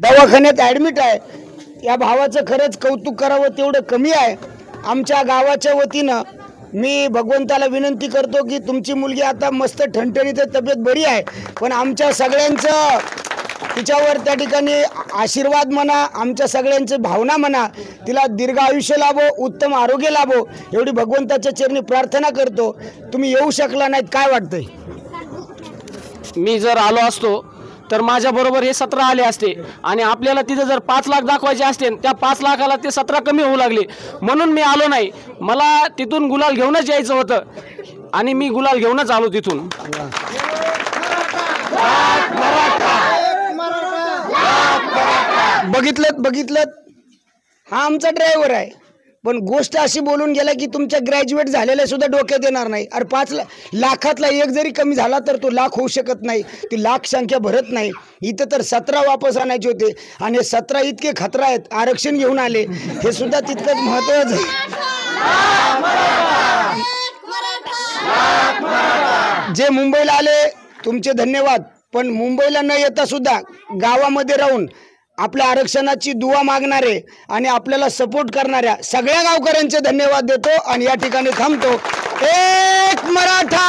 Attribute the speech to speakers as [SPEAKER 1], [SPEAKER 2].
[SPEAKER 1] दवाखान्यात ॲडमिट आहे। या भावाचं खरंच कौतुक करावं तेवढं कमी आहे। आमच्या गावाच्या वतीनं मी भगवंताला विनंती करतो की तुमची मुलगी आता मस्त ठणठणीत तब्येत बरी आहे, पण आमच्या सगळ्यांचं तिच्यावर त्या ठिकाणी आशीर्वाद म्हणा, आमच्या सगळ्यांची भावना म्हणा, तिला दीर्घ आयुष्य लाभो, उत्तम आरोग्य लाभो एवढी भगवंताच्या चरणी प्रार्थना करतो। तुम्ही येऊ शकला नाहीत, काय वाटतंय?
[SPEAKER 2] मी जर आलो असतो तर माझ्या बरोबर हे 17 आले असते आणि आपल्याला तिथे जर 5 लाख दाखवायचे असते, त्या 5 लाखाला ते 17 कमी होऊ लागले, म्हणून मी आलो नाही। मला तिथून गुलाल घेऊनच यायचं होतं आणि मी गुलाल घेऊनच आलो तिथून।
[SPEAKER 1] बघितलं हा आमचा ड्रायव्हर आहे, पण गोष्ट अशी बोलून गेला की तुमच्या ग्रॅज्युएट झालेल्या सुद्धा डोक्यात येणार नाही। अरे 5 लाखातला एक जरी कमी झाला तर तो लाख होऊ शकत नाही, ती लाख संख्या भरत नाही। इथं तर 17 वापस आणायचे होते आणि 17 इतके खतरा आहेत, आरक्षण घेऊन आले, हे सुद्धा तितकंच महत्त्वाचं आहे। जे मुंबईला आले तुमचे धन्यवाद, पण मुंबईला न येता सुद्धा गावामध्ये राहून आपल्या आरक्षणाची दुवा मागणारे आणि आपल्याला सपोर्ट करणाऱ्या सगळ्या गावकऱ्यांचे धन्यवाद देतो आणि या ठिकाणी थांबतो। एक मराठा।